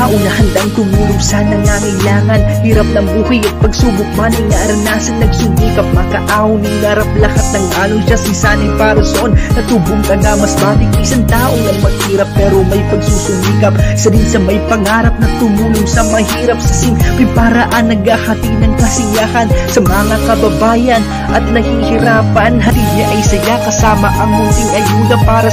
tao na handang tumulong sa nangangailangan. Hirap ng buhay at pagsubok man ay naranasan. Nagsumikap makaahon, hinarap lahat ng alon siya sisanay para soon. Natubong ka na mas matig, isang tao na maghirap pero may pagsusumikap. Isa din sa may pangarap na tumulong sa mahirap. Sa simpleng paraan naghahati ng kasiyahan sa mga kababayan at nahihirapan. Hati niya ay saya kasama ang munting ayuda para.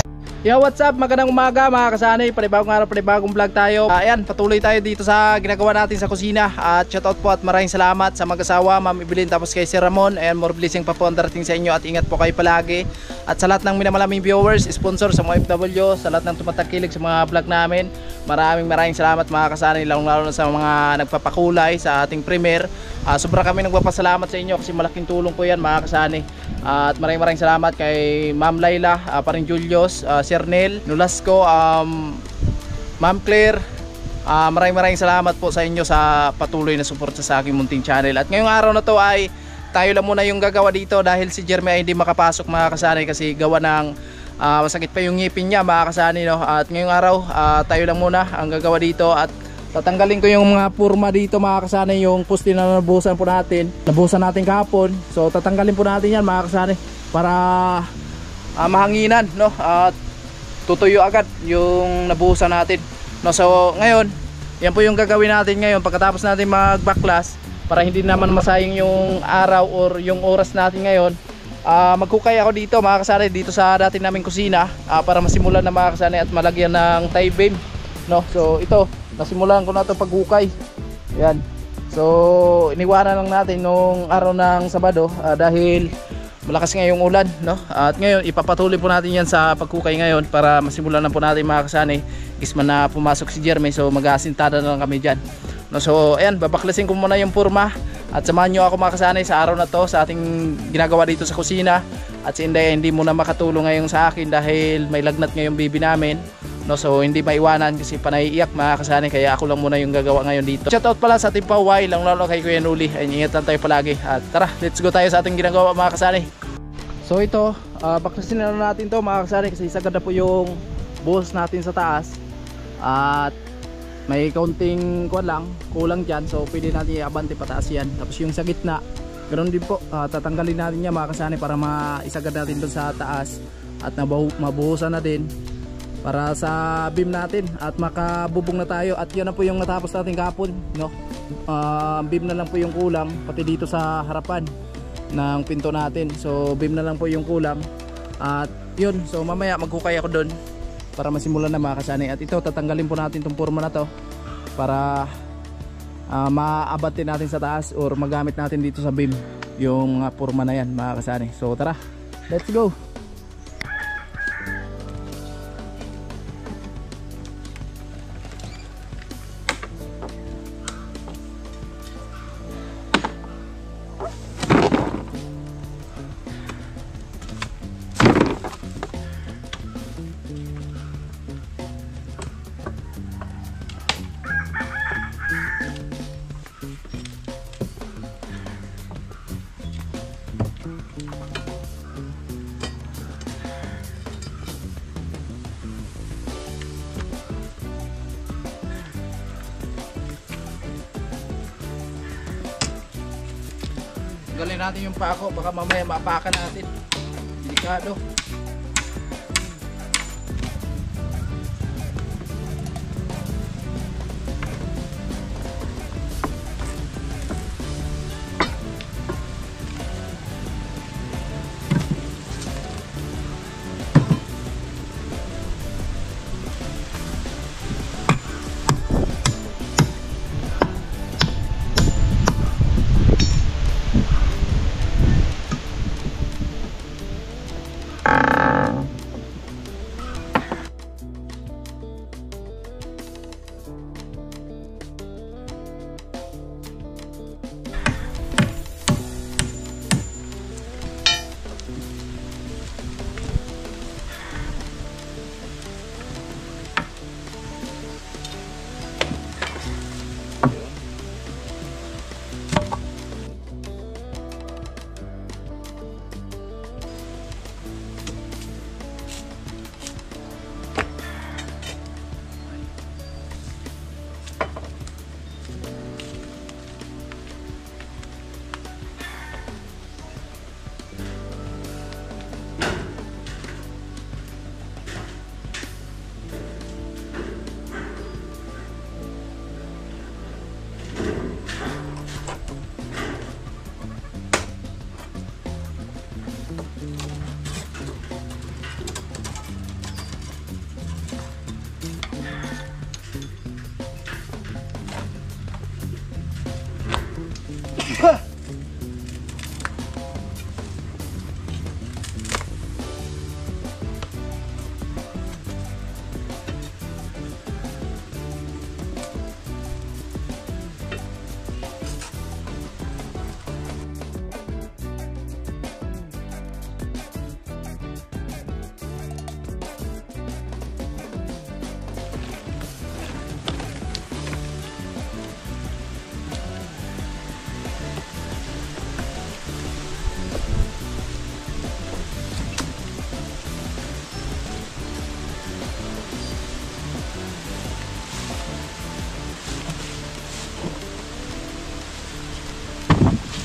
Yo, what's up? Magandang umaga mga kasanay. Panibagong araw, panibagong vlog tayo. Ayan, patuloy tayo dito sa ginagawa natin sa kusina. At shoutout po at maraming salamat sa mag-asawa, Ma'am Evelyn, tapos kay Sir Ramon. Ayan, more blessing pa po ang darating sa inyo at ingat po kayo palagi. At sa lahat ng minamalaming viewers, sponsor sa mga FW, sa lahat ng tumatakilig sa mga vlog namin, maraming salamat mga kasanay, lalo na sa mga nagpapakulay sa ating premiere. Sobra kami nagpapasalamat sa inyo kasi malaking tulong po yan mga kasanay. At maraming salamat kay Ma'am Layla, paring Julius, Sir Nel Nolasco, Ma'am Claire. Maraming salamat po sa inyo sa patuloy na suporta sa aking munting channel. At ngayong araw na to ay tayo lang muna yung gagawa dito dahil si Jeremy ay hindi makapasok mga kasanay kasi gawa ng masakit pa yung ngipin niya mga kasanay, no? At ngayong araw tayo lang muna ang gagawa dito at tatanggalin ko yung mga purma dito mga kasanay, yung pusti na nabuhusan po natin. Nabuhusan natin kahapon. So tatanggalin po natin yan mga kasanay para mahanginan, no? At tutuyo agad yung nabuhusan natin, no? So ngayon, yan po yung gagawin natin ngayon pagkatapos natin mag-backglass para hindi naman masayang yung araw or yung oras natin ngayon. Magkukay ako dito mga kasanay, dito sa dati naming kusina, para masimulan na mga kasanay at malagyan ng tie beam, no? So ito, nasimulan ko na ito paghukay. Yan. So iniwanan lang natin nung araw ng Sabado dahil malakas ngayong ulan, no? At ngayon ipapatuloy po natin yan sa paghukay ngayon para masimulan na po natin mga kasanay. Isman na pumasok si Jeremy, so mag-aasintada na lang kami dyan, no? So ayan, babaklasin ko muna yung purma at samahan nyo ako mga kasanay sa araw na to sa ating ginagawa dito sa kusina. At si Inday hindi muna makatulong ngayon sa akin dahil may lagnat ngayong bibi namin, no? So hindi maiwanan kasi panaiiyak mga kasanay, kaya ako lang muna yung gagawa ngayon dito. Shoutout pala sa ating paway, lalo kay Kuya Nuli. Ay, ingat lang tayo palagi. At tara, let's go tayo sa ating ginagawa mga kasanay. So ito, baklasin na natin to mga kasanay kasi sagad na po yung buhos natin sa taas. At may kaunting kulang dyan, so pwede natin i-abante pataas yan. Tapos yung sa gitna, ganoon din po, tatanggalin natin yan mga kasanay para maisagad natin doon sa taas at mabuhusan na din para sa beam natin at makabubong na tayo. At yun na po yung natapos natin kahapon, no? Beam na lang po yung kulang, pati dito sa harapan ng pinto natin. So beam na lang po yung kulang. At yun, so mamaya maghukay ako doon para masimulan na mga kasanay. At ito, tatanggalin po natin itong purma na to para maabante natin sa taas or magamit natin dito sa beam yung purma na yan mga kasanay. So tara, let's go. Tanggalin natin yung pako, baka mamaya maapakan natin. Delikado.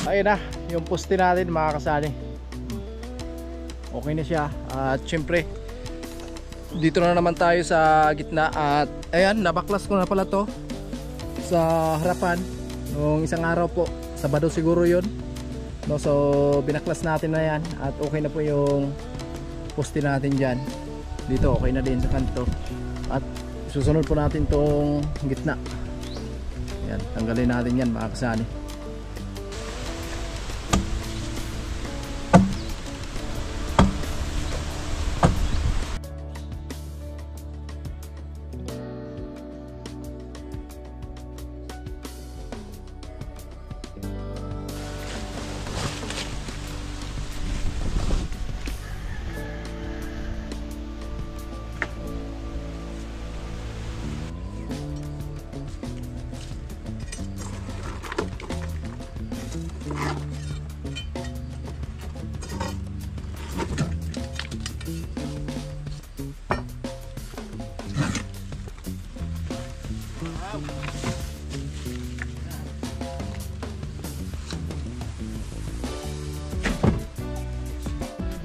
Ayun na, yung poste natin mga kasani. Okay na siya. At syempre, dito na naman tayo sa gitna. At ayan, nabaklas ko na pala to sa harapan nung isang araw po. Sabado siguro yun, no? So binaklas natin na yan. At okay na po yung poste natin dyan. Dito okay na din sa kanto. At susunod po natin tong gitna. Ayan, tanggalin natin yan mga kasani.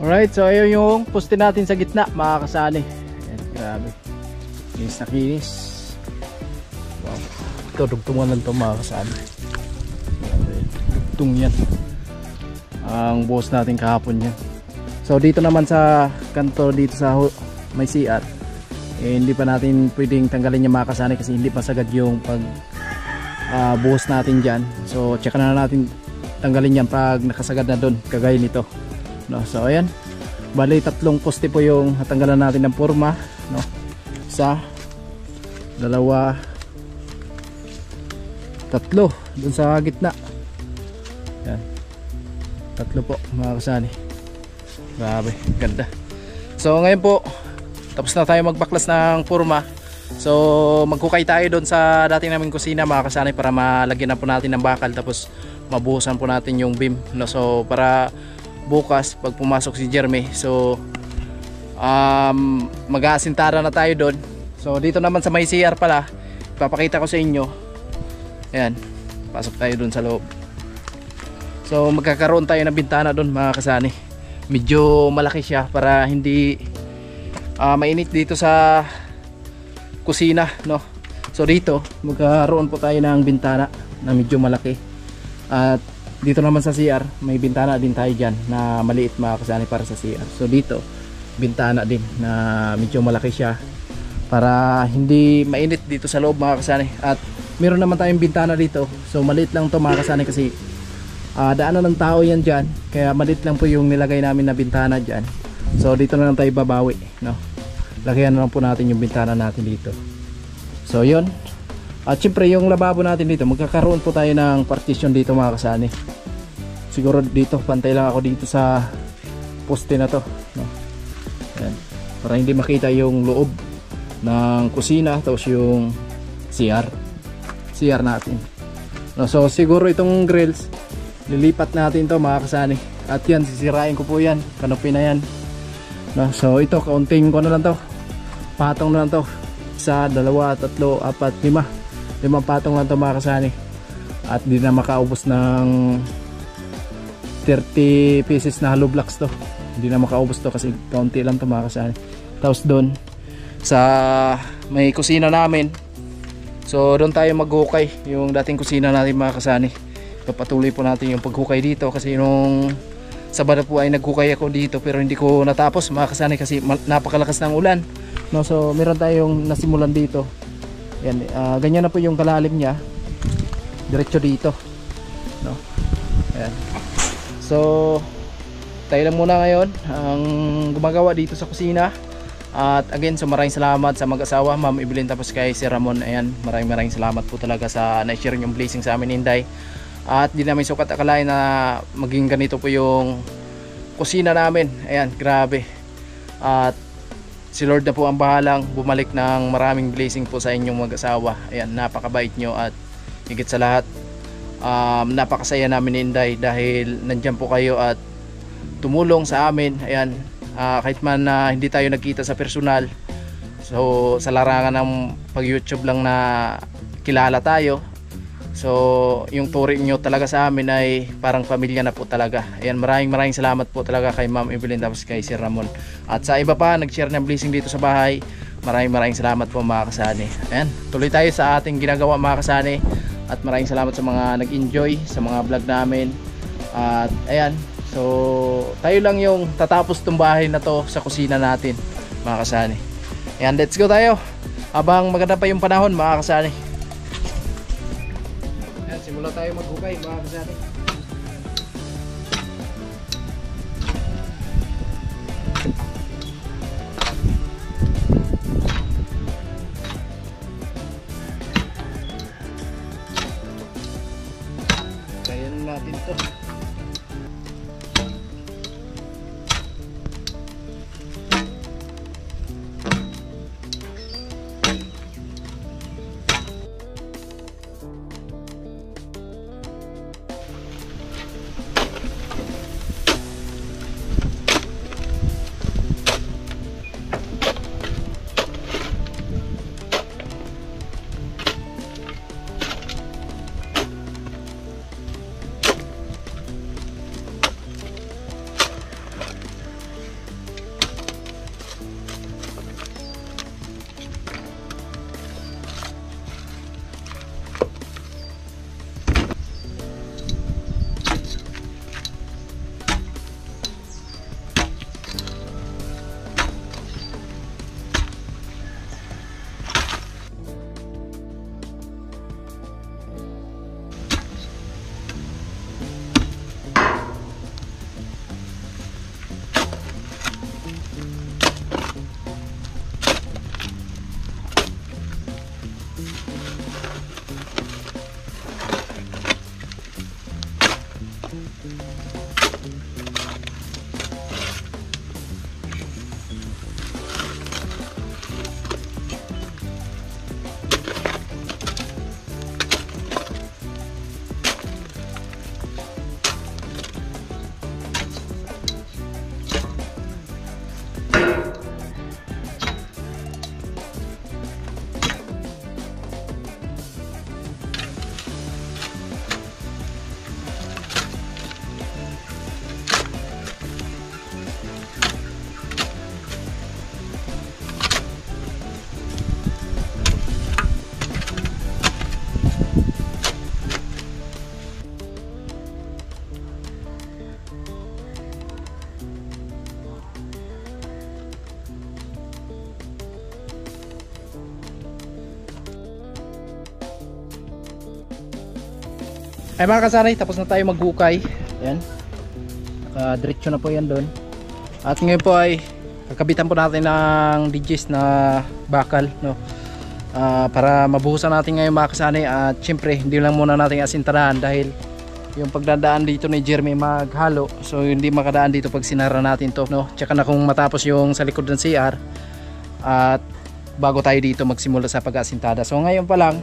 Alright, so ayun yung poste natin sa gitna mga kasani. Ayan, grabe. Kinis na kinis. Wow. Ito, dugtungan lang ito mga kasani. Dugtung yan. Ang buhos natin kahapon yan. So dito naman sa kanto, dito sa may CR, hindi pa natin pwedeng tanggalin yung mga kasani kasi hindi pa sagad yung pag buhos natin dyan. So check na natin tanggalin yan pag nakasagad na doon, kagaya nito, no? So ayan, bali tatlong poste po yung natanggalan natin ng porma, no? Isa, dalawa, tatlo dun sa gitna. Yan, tatlo po mga kasani. Grabe, ganda. So ngayon po, tapos na tayo magbaklas ng porma. So maghukay tayo doon sa dating naming kusina mga kasani para malagyan na po natin ng bakal, tapos mabuhusan po natin yung beam, no? So para bukas pag pumasok si Jeremy, so mag-aasintara na tayo doon. So dito naman sa may CR pala, ipapakita ko sa inyo. Ayan, pasok tayo doon sa loob. So magkakaroon tayo ng bintana doon mga kasani. Medyo malaki siya para hindi mainit dito sa kusina, no? So dito magkaroon po tayo ng bintana na medyo malaki. At dito naman sa CR, may bintana din tayo dyan na maliit mga kasani para sa CR. So dito, bintana din na medyo malaki siya para hindi mainit dito sa loob mga kasani. At meron naman tayong bintana dito. So maliit lang to mga kasani kasi daanan ng tao yan dyan. Kaya maliit lang po yung nilagay namin na bintana dyan. So dito na lang tayo babawi, no? Lagyan na lang po natin yung bintana natin dito. So yun. At syempre yung lababo natin dito, magkakaroon po tayo ng partition dito mga kasani. Siguro dito, pantay lang ako dito sa poste na to, no? Ayan. Para hindi makita yung loob ng kusina, tapos yung CR natin, no? So siguro itong grills, lilipat natin to mga kasani. At yan, sisirain ko po yan, kanopi na yan, no? So ito, kaunting ko na lang to, patong na lang to, isa, dalawa, tatlo, apat, limang patong lang to mga kasani. At di na makaubos ng 30 pieces na hollow blocks to. Hindi na makaubos to kasi kaunti lang to mga kasani. Tapos doon sa may kusina namin, so doon tayo maghukay yung dating kusina natin mga kasani. Papatuloy po natin yung paghukay dito kasi nung Sabado po ay naghukay ako dito pero hindi ko natapos mga kasani kasi napakalakas ng ulan, no? So meron tayong nasimulan dito. Yan, ganyan na po yung kalalim niya, diretso dito, no? Ayan. So tayo lang muna ngayon ang gumagawa dito sa kusina. At again, so maraming salamat sa mag-asawa, Ma'am Evelyn tapos kay Sir Ramon. Ayan, maraming salamat po talaga sa na-share yung blessing sa amin, Inday. At di namin sukat akalain na maging ganito po yung kusina namin. Ayan, grabe. At si Lord na po ang bahalang bumalik ng maraming blessing po sa inyong mag-asawa. Ayan, napakabait nyo at higit sa lahat, napakasaya namin, Inday, dahil nandyan po kayo at tumulong sa amin. Ayan, kahit man hindi tayo nagkita sa personal, so sa larangan ng pag YouTube lang na kilala tayo. So yung turing nyo talaga sa amin ay parang pamilya na po talaga. Ayan, maraming salamat po talaga kay Ma'am Evelyn tapos kay Sir Ramon. At sa iba pa nag-share ng blessing dito sa bahay, maraming salamat po mga kasani. Ayan, tuloy tayo sa ating ginagawa mga kasani. At maraming salamat sa mga nag-enjoy sa mga vlog namin. At ayan, so tayo lang yung tatapos tong bahay na to sa kusina natin mga kasani. Ayan, let's go tayo habang maganda pa yung panahon mga kasani. Ayan, simula tayo maghukay mga kasani. Kaya natin to. Ay mga kasari, tapos na tayo maghukay. Ayan, nakadiretso na po yan doon. At ngayon po ay kakabitan po natin ng digis na bakal, no? Para mabuhusan natin ngayon mga kasari. At syempre hindi lang muna natin asintahan dahil yung pagdadaan dito ni Jeremy maghalo, so hindi makadaan dito pag sinara natin to, no? Tsaka na kung matapos yung sa likod ng CR at bago tayo dito magsimula sa pag-asintada. So ngayon pa lang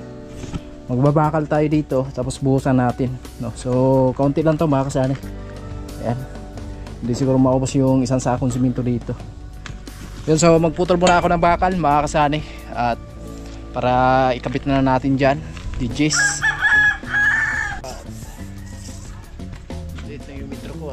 magbabakal tayo dito tapos buhusan natin, no? So kaunti lang to mga kasani. Ayan, hindi siguro maubos yung isang sakong simento dito. Yun, so magputol muna ako ng bakal mga kasani at para ikabit na natin dyan digis. Dito yung metro ko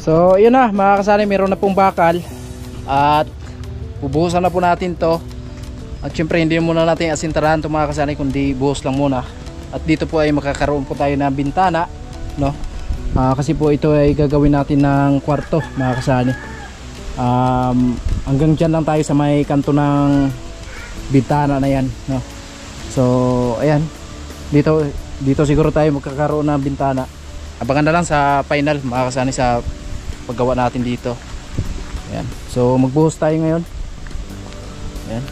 So yun na mga kasani, meron na pong bakal at bubuhusan na po natin to. At syempre hindi muna natin asintarahan to mga kasani, kundi buhos lang muna. At dito po ay makakaroon po tayo ng bintana, no? Kasi po ito ay gagawin natin ng kwarto mga kasani. Hanggang dyan lang tayo sa may kanto ng bintana na yan, no? So ayan, dito siguro tayo magkakaroon ng bintana. Abangan na lang sa final mga kasani sa paggawa natin dito. Ayan. So magbuhos tayo ngayon. Ayan.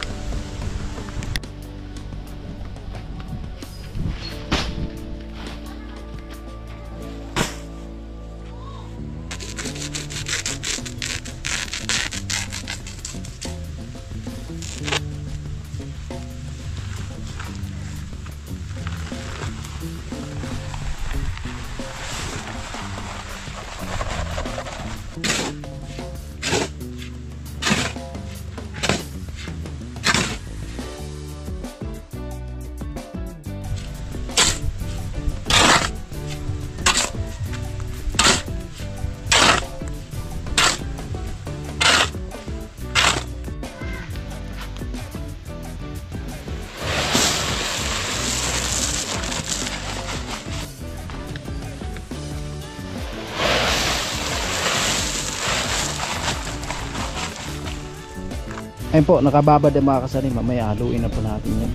Ayun po, nakababad ang mga kasani. Mamaya haluin na po natin yan.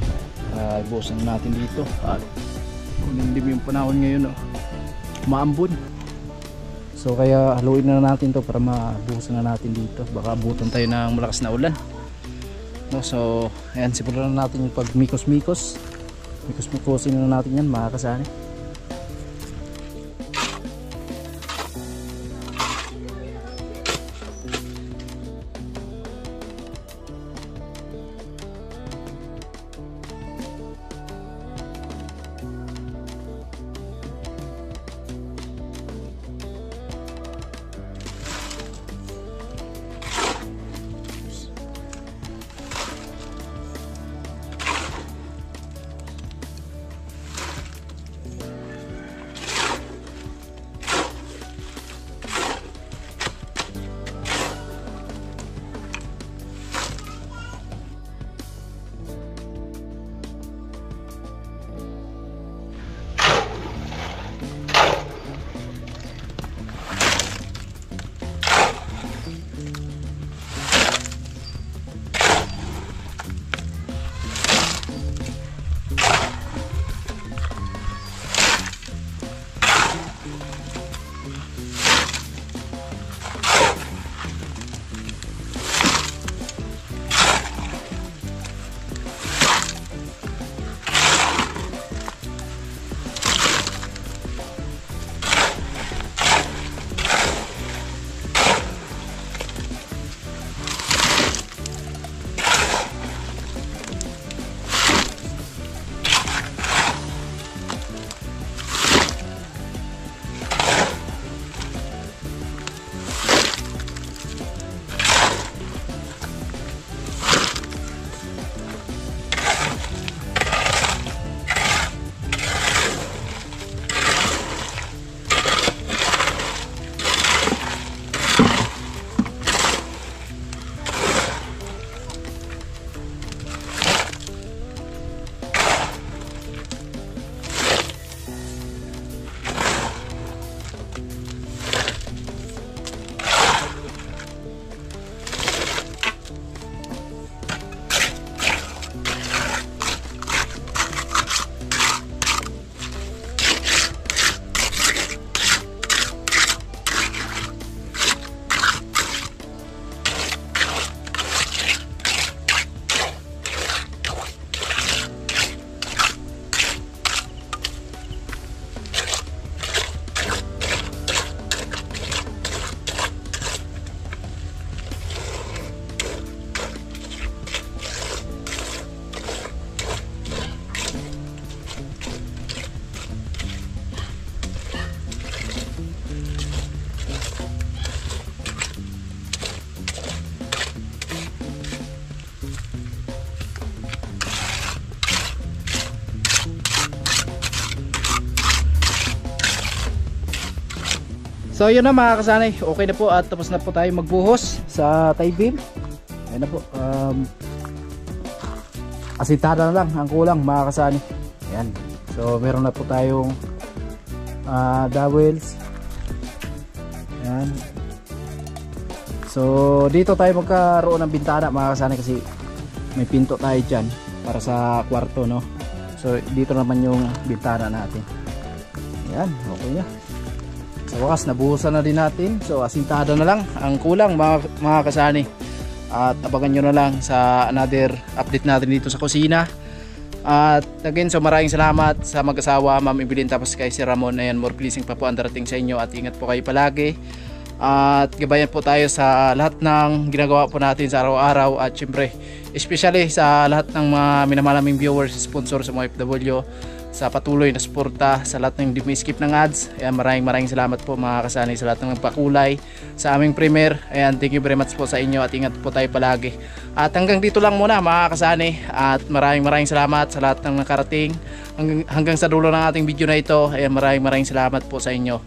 Ibuhusan natin dito. Kunindim yung panahon ngayon, maambon. So kaya haluin na natin to para mabuhusan na natin dito. Baka abutan tayo ng malakas na ulan, no? So ayan, simulan na natin yung pag mikos-mikosin na natin yan mga kasani. So yun na mga kasanay, okay na po at tapos na po tayo magbuhos sa tie beam. Ayun na po, asintada na lang ang kulang mga kasanay. Ayan, so meron na po tayong dowels. Ayan. So dito tayo magkaroon ng bintana mga kasanay kasi may pinto tayo dyan para sa kwarto, no? So dito naman yung bintana natin. Ayan, okay na. Sa wakas nabuhusan na din natin. So asintada na lang ang kulang mga kasani. At abangan nyo na lang sa another update natin dito sa kusina. At again, so maraming salamat sa mag-asawa Ma'am Evelyn tapos kay Sir Ramon. Ayan, more blessing pa po ang darating sa inyo at ingat po kayo palagi. At gabayan po tayo sa lahat ng ginagawa po natin sa araw-araw. At syempre, especially sa lahat ng mga minamalaming viewers, sponsor sa mga FW, sa patuloy na suporta sa lahat ng dumi-skip ng ads. Ayan, maraming salamat po mga kasanay sa lahat ng nagpakulay sa aming premiere. Ayan, thank you very much po sa inyo at ingat po tayo palagi. At hanggang dito lang muna mga kasanay at maraming salamat sa lahat ng nakarating hanggang sa dulo ng ating video na ito. Ayan, maraming salamat po sa inyo.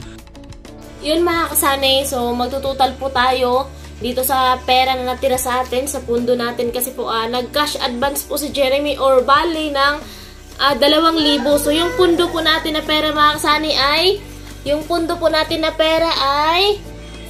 Yun mga kasanay, so magtutotal po tayo dito sa pera na natira sa atin sa pundo natin kasi po nag-cash advance po si Jeremy or bali ng 2,000. So yung pundo po natin na pera mga kasani ay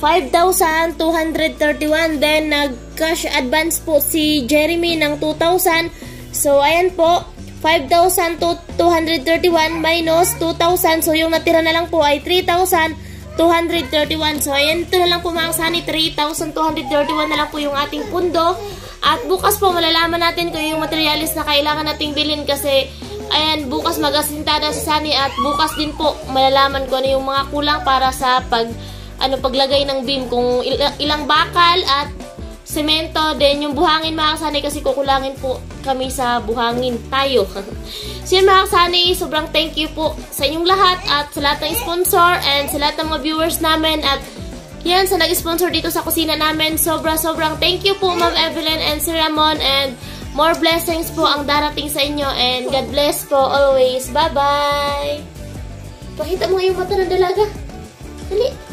5,231. Then nag-cash advance po si Jeremy ng 2,000. So ayan po, 5,231 minus 2,000. So yung natira na lang po ay 3,231. So ayan, ito na lang po mga kasani, 3,231 na lang po yung ating pundo. At bukas po malalaman natin kung yung materialis na kailangan nating bilhin kasi ayan, bukas mag-asintada si Sunny at bukas din po malalaman ko ano yung mga kulang para sa paglagay ng beam, kung ilang bakal at semento, then yung buhangin mga Sunny kasi kukulangin po kami sa buhangin tayo. So yun mga Sunny, sobrang thank you po sa inyong lahat at sa lahat ng sponsor and sa lahat ng mga viewers namin at yan, sa nag-sponsor dito sa kusina namin. Sobrang thank you po Ma'am Evelyn and Sir Ramon and more blessings po ang darating sa inyo and God bless po always. Bye-bye! Pakita mo nga yung mata ng dalaga. Dali!